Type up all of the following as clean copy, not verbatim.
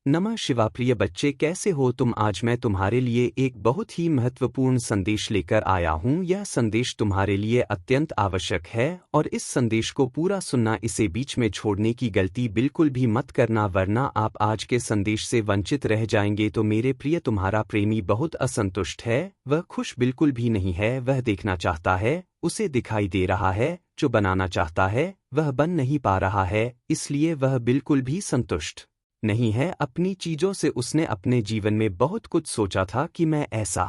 नमः शिवा प्रिय बच्चे, कैसे हो तुम। आज मैं तुम्हारे लिए एक बहुत ही महत्वपूर्ण संदेश लेकर आया हूँ। यह संदेश तुम्हारे लिए अत्यंत आवश्यक है और इस संदेश को पूरा सुनना, इसे बीच में छोड़ने की गलती बिल्कुल भी मत करना, वरना आप आज के संदेश से वंचित रह जाएंगे। तो मेरे प्रिय, तुम्हारा प्रेमी बहुत असंतुष्ट है, वह खुश बिल्कुल भी नहीं है। वह देखना चाहता है, उसे दिखाई दे रहा है, जो बनाना चाहता है वह बन नहीं पा रहा है, इसलिए वह बिल्कुल भी संतुष्ट नहीं है अपनी चीजों से। उसने अपने जीवन में बहुत कुछ सोचा था कि मैं ऐसा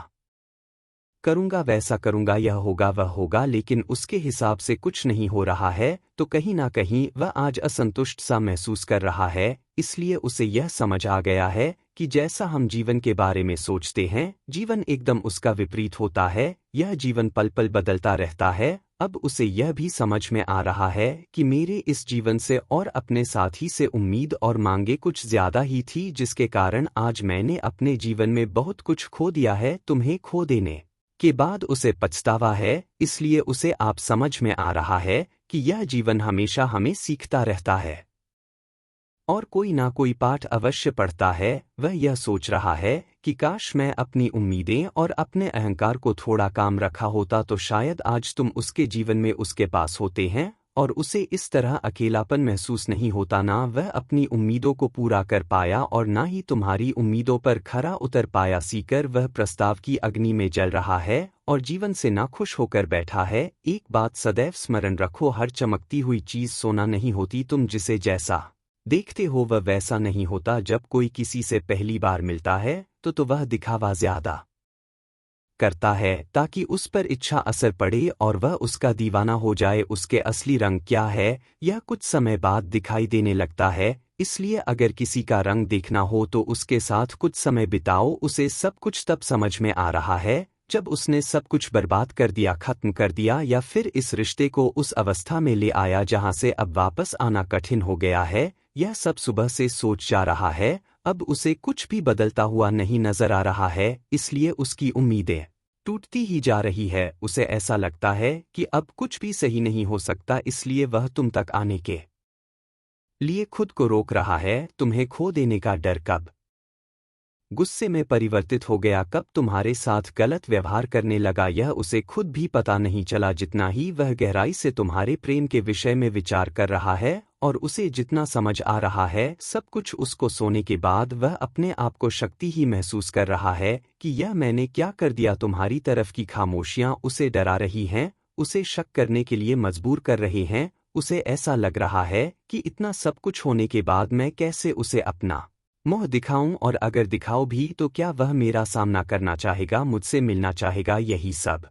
करूंगा, वैसा करूंगा, यह होगा, वह होगा, लेकिन उसके हिसाब से कुछ नहीं हो रहा है। तो कहीं ना कहीं वह आज असंतुष्ट सा महसूस कर रहा है। इसलिए उसे यह समझ आ गया है कि जैसा हम जीवन के बारे में सोचते हैं, जीवन एकदम उसका विपरीत होता है। यह जीवन पल पल बदलता रहता है। अब उसे यह भी समझ में आ रहा है कि मेरे इस जीवन से और अपने साथी से उम्मीद और मांगे कुछ ज्यादा ही थी, जिसके कारण आज मैंने अपने जीवन में बहुत कुछ खो दिया है। तुम्हें खो देने के बाद उसे पछतावा है, इसलिए उसे आप समझ में आ रहा है कि यह जीवन हमेशा हमें सीखता रहता है और कोई ना कोई पाठ अवश्य पढ़ता है। वह यह सोच रहा है कि काश मैं अपनी उम्मीदें और अपने अहंकार को थोड़ा काम रखा होता, तो शायद आज तुम उसके जीवन में उसके पास होते हैं और उसे इस तरह अकेलापन महसूस नहीं होता। ना वह अपनी उम्मीदों को पूरा कर पाया और ना ही तुम्हारी उम्मीदों पर खरा उतर पाया। सीकर वह प्रस्ताव की अग्नि में जल रहा है और जीवन से नाखुश होकर बैठा है। एक बात सदैव स्मरण रखो, हर चमकती हुई चीज सोना नहीं होती। तुम जिसे जैसा देखते हो वह वैसा नहीं होता। जब कोई किसी से पहली बार मिलता है तो वह दिखावा ज्यादा करता है ताकि उस पर इच्छा असर पड़े और वह उसका दीवाना हो जाए। उसके असली रंग क्या है, यह कुछ समय बाद दिखाई देने लगता है। इसलिए अगर किसी का रंग देखना हो तो उसके साथ कुछ समय बिताओ। उसे सब कुछ तब समझ में आ रहा है जब उसने सब कुछ बर्बाद कर दिया, खत्म कर दिया, या फिर इस रिश्ते को उस अवस्था में ले आया जहां से अब वापस आना कठिन हो गया है। यह सब सुबह से सोच जा रहा है। अब उसे कुछ भी बदलता हुआ नहीं नजर आ रहा है, इसलिए उसकी उम्मीदें टूटती ही जा रही है। उसे ऐसा लगता है कि अब कुछ भी सही नहीं हो सकता, इसलिए वह तुम तक आने के लिए खुद को रोक रहा है। तुम्हें खो देने का डर कब गुस्से में परिवर्तित हो गया, कब तुम्हारे साथ गलत व्यवहार करने लगा, यह उसे खुद भी पता नहीं चला। जितना ही वह गहराई से तुम्हारे प्रेम के विषय में विचार कर रहा है और उसे जितना समझ आ रहा है सब कुछ उसको सोने के बाद, वह अपने आप को शक्ति ही महसूस कर रहा है कि यह मैंने क्या कर दिया। तुम्हारी तरफ की खामोशियां उसे डरा रही हैं, उसे शक करने के लिए मजबूर कर रहे हैं। उसे ऐसा लग रहा है कि इतना सब कुछ होने के बाद मैं कैसे उसे अपना मुंह दिखाऊं, और अगर दिखाओ भी तो क्या वह मेरा सामना करना चाहेगा, मुझसे मिलना चाहेगा। यही सब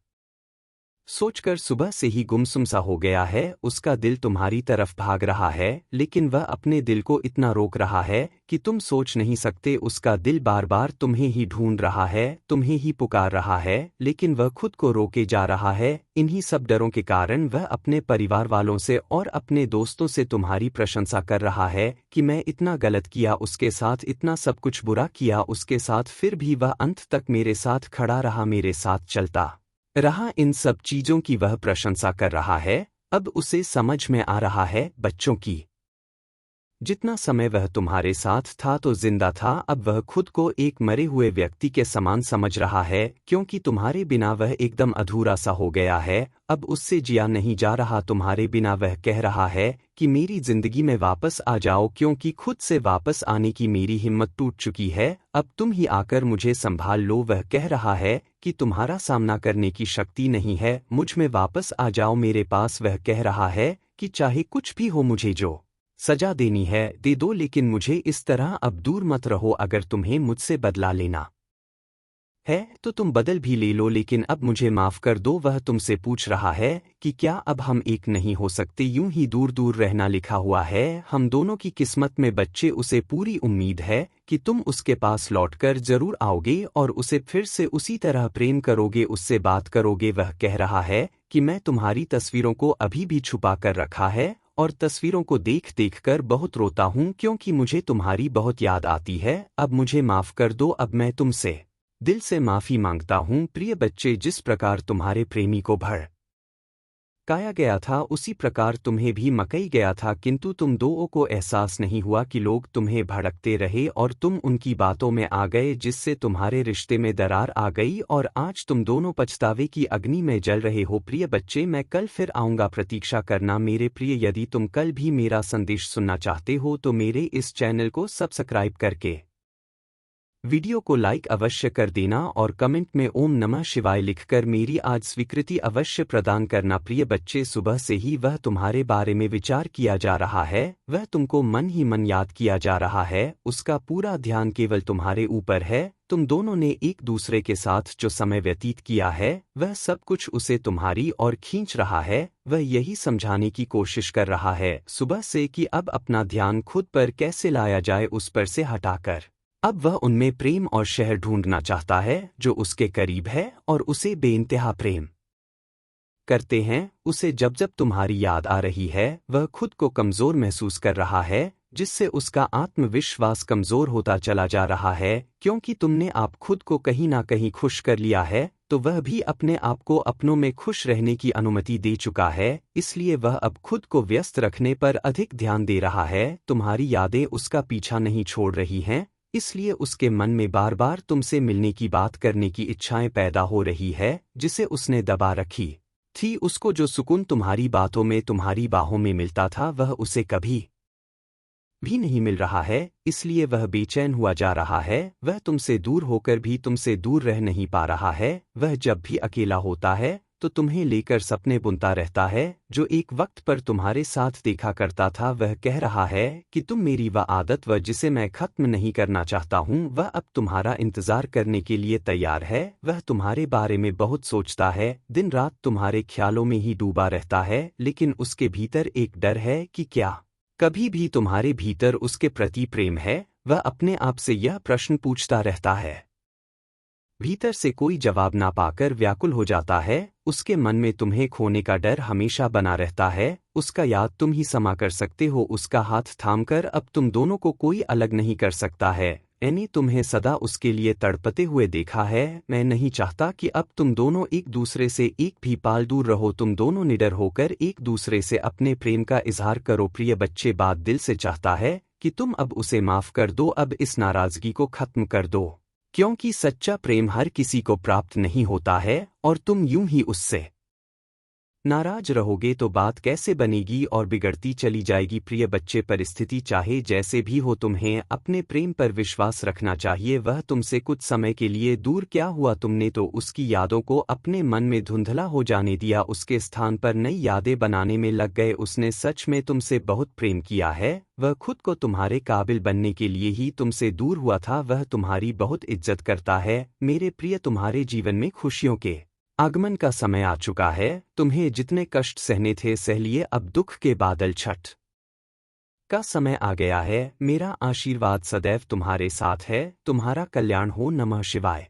सोचकर सुबह से ही गुमसुम सा हो गया है। उसका दिल तुम्हारी तरफ भाग रहा है, लेकिन वह अपने दिल को इतना रोक रहा है कि तुम सोच नहीं सकते। उसका दिल बार बार तुम्हें ही ढूंढ रहा है, तुम्हें ही पुकार रहा है, लेकिन वह खुद को रोके जा रहा है। इन्हीं सब डरों के कारण वह अपने परिवार वालों से और अपने दोस्तों से तुम्हारी प्रशंसा कर रहा है कि मैं इतना गलत किया, उसके साथ इतना सब कुछ बुरा किया उसके साथ, फिर भी वह अंत तक मेरे साथ खड़ा रहा, मेरे साथ चलता रहा। इन सब चीजों की वह प्रशंसा कर रहा है। अब उसे समझ में आ रहा है बच्चों की जितना समय वह तुम्हारे साथ था तो जिंदा था, अब वह खुद को एक मरे हुए व्यक्ति के समान समझ रहा है, क्योंकि तुम्हारे बिना वह एकदम अधूरा सा हो गया है। अब उससे जिया नहीं जा रहा तुम्हारे बिना। वह कह रहा है कि मेरी जिंदगी में वापस आ जाओ, क्योंकि खुद से वापस आने की मेरी हिम्मत टूट चुकी है। अब तुम ही आकर मुझे संभाल लो। वह कह रहा है कि तुम्हारा सामना करने की शक्ति नहीं है, मुझ में वापस आ जाओ, मेरे पास। वह कह रहा है कि चाहे कुछ भी हो, मुझे जो सजा देनी है दे दो, लेकिन मुझे इस तरह अब दूर मत रहो। अगर तुम्हें मुझसे बदला लेना है तो तुम बदल भी ले लो, लेकिन अब मुझे माफ कर दो। वह तुमसे पूछ रहा है कि क्या अब हम एक नहीं हो सकते, यूं ही दूर दूर रहना लिखा हुआ है हम दोनों की किस्मत में। बच्चे, उसे पूरी उम्मीद है कि तुम उसके पास लौटकर जरूर आओगे और उसे फिर से उसी तरह प्रेम करोगे, उससे बात करोगे। वह कह रहा है कि मैं तुम्हारी तस्वीरों को अभी भी छुपा कर रखा है और तस्वीरों को देख देख कर बहुत रोता हूं, क्योंकि मुझे तुम्हारी बहुत याद आती है। अब मुझे माफ कर दो, अब मैं तुमसे दिल से माफी मांगता हूं। प्रिय बच्चे, जिस प्रकार तुम्हारे प्रेमी को काया गया था उसी प्रकार तुम्हें भी मकई गया था, किंतु तुम दोनों को एहसास नहीं हुआ कि लोग तुम्हें भड़कते रहे और तुम उनकी बातों में आ गए, जिससे तुम्हारे रिश्ते में दरार आ गई और आज तुम दोनों पछतावे की अग्नि में जल रहे हो। प्रिय बच्चे, मैं कल फिर आऊँगा, प्रतीक्षा करना मेरे प्रिय। यदि तुम कल भी मेरा संदेश सुनना चाहते हो तो मेरे इस चैनल को सब्सक्राइब करके वीडियो को लाइक अवश्य कर देना और कमेंट में ओम नमः शिवाय लिखकर मेरी आज स्वीकृति अवश्य प्रदान करना। प्रिय बच्चे, सुबह से ही वह तुम्हारे बारे में विचार किया जा रहा है, वह तुमको मन ही मन याद किया जा रहा है, उसका पूरा ध्यान केवल तुम्हारे ऊपर है। तुम दोनों ने एक दूसरे के साथ जो समय व्यतीत किया है वह सब कुछ उसे तुम्हारी ओर खींच रहा है। वह यही समझाने की कोशिश कर रहा है सुबह से कि अब अपना ध्यान खुद पर कैसे लाया जाए, उस पर से हटाकर अब वह उनमें प्रेम और शहर ढूंढना चाहता है जो उसके करीब है और उसे बेइंतहा प्रेम करते हैं। उसे जब जब तुम्हारी याद आ रही है वह खुद को कमज़ोर महसूस कर रहा है, जिससे उसका आत्मविश्वास कमज़ोर होता चला जा रहा है। क्योंकि तुमने आप खुद को कहीं ना कहीं खुश कर लिया है तो वह भी अपने आप को अपनों में खुश रहने की अनुमति दे चुका है, इसलिए वह अब खुद को व्यस्त रखने पर अधिक ध्यान दे रहा है। तुम्हारी यादें उसका पीछा नहीं छोड़ रही हैं, इसलिए उसके मन में बार बार तुमसे मिलने की बात करने की इच्छाएं पैदा हो रही है जिसे उसने दबा रखी थी। उसको जो सुकून तुम्हारी बातों में, तुम्हारी बाहों में मिलता था वह उसे कभी भी नहीं मिल रहा है, इसलिए वह बेचैन हुआ जा रहा है। वह तुमसे दूर होकर भी तुमसे दूर रह नहीं पा रहा है। वह जब भी अकेला होता है तो तुम्हें लेकर सपने बुनता रहता है जो एक वक्त पर तुम्हारे साथ देखा करता था। वह कह रहा है कि तुम मेरी वह आदत वह जिसे मैं खत्म नहीं करना चाहता हूँ वह अब तुम्हारा इंतजार करने के लिए तैयार है। वह तुम्हारे बारे में बहुत सोचता है, दिन रात तुम्हारे ख्यालों में ही डूबा रहता है, लेकिन उसके भीतर एक डर है कि क्या कभी भी तुम्हारे भीतर उसके प्रति प्रेम है। वह अपने आप से यह प्रश्न पूछता रहता है, भीतर से कोई जवाब ना पाकर व्याकुल हो जाता है। उसके मन में तुम्हें खोने का डर हमेशा बना रहता है। उसका याद तुम ही समा कर सकते हो, उसका हाथ थामकर अब तुम दोनों को कोई अलग नहीं कर सकता है। मैंने तुम्हें सदा उसके लिए तड़पते हुए देखा है। मैं नहीं चाहता कि अब तुम दोनों एक दूसरे से एक भी पाल दूर रहो। तुम दोनों निडर होकर एक दूसरे से अपने प्रेम का इजहार करो। प्रिय बच्चे, बात दिल से चाहता है कि तुम अब उसे माफ कर दो, अब इस नाराजगी को खत्म कर दो, क्योंकि सच्चा प्रेम हर किसी को प्राप्त नहीं होता है और तुम यूं ही उससे नाराज रहोगे तो बात कैसे बनेगी और बिगड़ती चली जाएगी। प्रिय बच्चे, परिस्थिति चाहे जैसे भी हो तुम्हें अपने प्रेम पर विश्वास रखना चाहिए। वह तुमसे कुछ समय के लिए दूर क्या हुआ, तुमने तो उसकी यादों को अपने मन में धुंधला हो जाने दिया, उसके स्थान पर नई यादें बनाने में लग गए। उसने सच में तुमसे बहुत प्रेम किया है, वह खुद को तुम्हारे काबिल बनने के लिए ही तुमसे दूर हुआ था। वह तुम्हारी बहुत इज्जत करता है। मेरे प्रिय, तुम्हारे जीवन में खुशियों के आगमन का समय आ चुका है। तुम्हें जितने कष्ट सहने थे सह लिए, अब दुख के बादल छट का समय आ गया है। मेरा आशीर्वाद सदैव तुम्हारे साथ है। तुम्हारा कल्याण हो। नमः शिवाय।